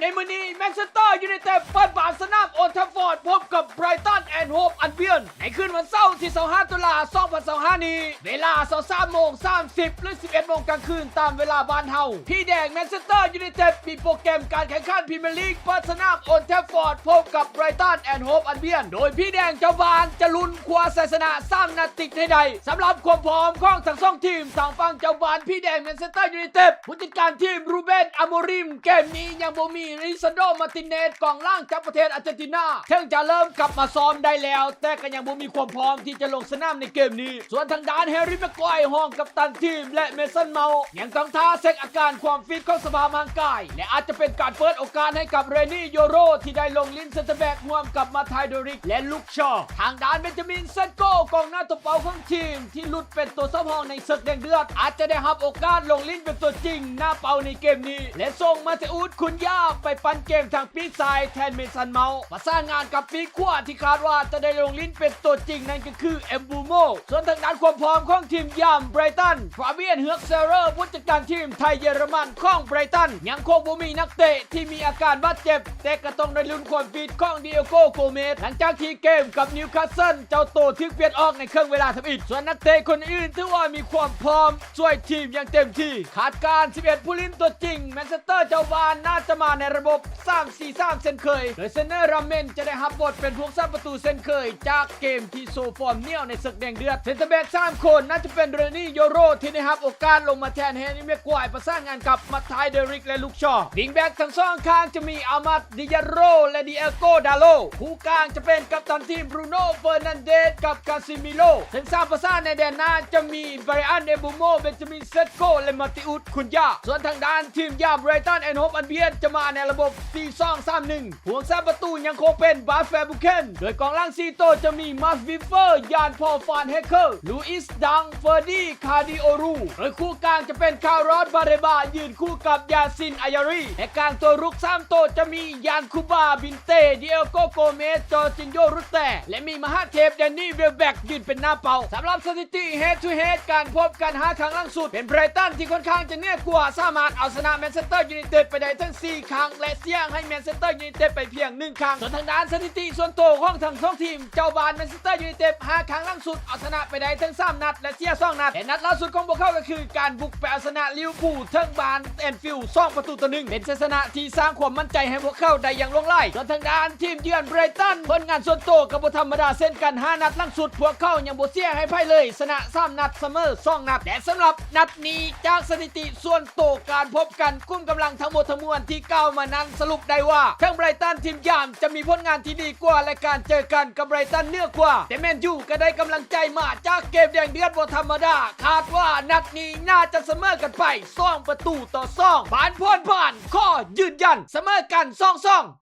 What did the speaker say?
ในมื้อนี้แมนเชสเตอร์ยูไนเต็ดเปิดบ้านสนามโอลด์แทฟฟอร์ดพบกับไบรตันแอนด์โฮปอัลเบียนในคืนวันเสาร์ที่25ตุลาคม2025นี้เวลา 23:30 หรือ 11 โมงกลางคืนตามเวลาบ้านเฮาพี่แดงแมนเชสเตอร์ยูไนเต็ดมีโปรแกรมการแข่งขันพรีเมียร์ลีกเปิดสนามโอลด์แทฟฟอร์ดพบกับไบรตันแอนด์โฮปอัลเบียนโดยพี่แดงเจ้าบ้านจะลุ้นคว้าชัยชนะ3นัดติดให้ได้สำหรับความพร้อมของทั้งสองทีมทางฝั่งเจ้าบ้านพี่แดงแมนเชสเตอร์ยูไนเต็ดผู้จัดการทีมรูเบน อโมริมเกมนี้ยังบ่มีริซานโด มาร์ติเนสกองล่างจากประเทศอาร์เจนตินาถึงจะเริ่มกลับมาซ้อมได้แล้วแต่ก็ยังบ่มีความพร้อมที่จะลงสนามในเกมนี้ส่วนทางด้านแฮร์รี่ แม็กไกวร์ห้องกัปตันทีมและเมสันเมายังต้องท้าเช็คอาการความฟิตของสภาพร่างกายและอาจจะเป็นการเปิดโอกาสให้กับเรนี่โยโรที่ได้ลงลิ้นเซนเตอร์แบ็กร่วมกับมาไทโดริกและลุคชอว์ทางด้านเบนจามินเซนโกกองหน้าตัวเป้าของทีมที่หลุดเป็นตัวซ้ำห้องในศึกแดงเดือดอาจจะได้รับโอกาสลงลิ้นเป็นตัวจริงหน้าเป้าในเกมนี้และส่งมาเตอุสคุนยาไปปันเกมทางปีกซ้ายแทนเมสันเมาประสานงานกับปีกขวาที่คาดว่าจะได้ลงลิ้นเป็นตัวจริงนั่นก็คือเอมบูโมส่วนทางด้านความพร้อมของทีมยามไบรตันฟาเบียนเฮือกเซเรอร์ผู้จัดการทีมไทยเยอรมันของไบรตันยังคงบ่มีนักเตะที่มีอาการบาดเจ็บแต่ก็ต้องได้ลุ้นความฟิตของดิเอโกโกเมสหลังจากที่เกมกับนิวคาสเซิลเจ้าโตทึกเปลี่ยนออกในครึ่งเวลาทำอิฐส่วนนักเตะคนอื่นถือว่ามีความพร้อมช่วยทีมอย่างเต็มที่ขาดการ11ผู้เล่นตัวจริงแมนเชสเตอร์เจ้าบ้านน่าจะมาในระบบ 3-4-3 เช่นเคยโดยเซนเนอร์รัมเมนจะได้รับบทเป็นผู้สร้างประตูเช่นเคยจากเกมที่โซฟอร์มเหนี่ยวในศึกแดงเดือดเซนเตอร์แบ็ก3คนน่าจะเป็นเรนี่โยโรที่ได้รับโอกาสลงมาแทนแฮร์รี่ แม็กไกวร์ประสานงานกับมาไทเดริกและลุคชอว์วิงแบ็กทั้งสองข้างจะมีอามัดดิยาโรและดิเอโกดาโลผู้กลางจะเป็นกัปตันทีมบรูโน่เฟอร์นันเดสกับคาซิมิโลถึงสามประสานในแดนหน้าจะมีไบรอันเอบูโมเบนจามินเซตโกและมาติอุสคุนยาส่วนทางด้านทีมยามไบรตันแอนด์โฮปอัลเบียนจะมาในระบบ 4-2-3-1 ห่วงสร้างประตูยังคงเป็นบาร์แฟบุเคนโดยกองล่าง4ตัวจะมีมาสวิฟเฟอร์ยานพอลฟานเฮเกอร์ลูอิสดังเฟอร์ดี้คาดิโอรูโดยคู่กลางจะเป็นคารอสบาเรบายืนคู่กับยาซินอายารีและกลางตัวรุก3ตัวจะมียานคูบาบินเต้ดิเอโกโกเมสจอร์จินโยรุตแต่และมีมหาเทพแดนนี่เวลแบ็กยืนเป็นหน้าเป้าสำหรับสถิติ head to head การพบกัน5ครั้งล่าสุดเป็นไบรตันที่ค่อนข้างจะเหนือกว่าสามารถเอาชนะแมนเชสเตอร์ยูไนเต็ดไปได้ทั้ง4ครั้งและเสี่ยงให้แมนเชสเตอร์ยูไนเต็ดไปเพียง1ครั้งส่วนทางด้านสถิติส่วนตัวของทั้ง2ทีมเจ้าบ้านแมนเชสเตอร์ยูไนเต็ด5ครั้งล่าสุดเอาชนะไปได้ทั้ง3นัดและเสีย2นัดและนัดล่าสุดของพวกเขาก็คือการบุกไปเอาชนะลิเวอร์พูลทั้งบ้านแอนฟิลด์2-1เป็นชัยชนะที่สร้างความมั่นใจให้พวกเขาได้อย่างล่วงไหลส่วนทางด้านทีมเยือนไบรตันผลงานส่วนตัวก็บ่ธรรมดาเช่นกัน5นัดล่าสุดพวกเขายังบ่เสียให้ไพ่เลยชนะ3นัดเสมอ2นัดและสำหรับนัดนี้จากสถิติส่วนตัวการพบกันกุ้มกำลังทั้งหมดทั้งมวลที่ก้าวมานั้นสรุปได้ว่าทั้งไบรตันทีมยามจะมีผลงานที่ดีกว่าและการเจอกันกับไบรตันเหนือกว่าแต่แมนยูก็ได้กำลังใจมาจากเกมแดงเดือดบ่ธรรมดาคาดว่านัดนี้น่าจะเสมอกันไป2-2บานพ่นผ่านข้อยืนยันเสมอกัน2-2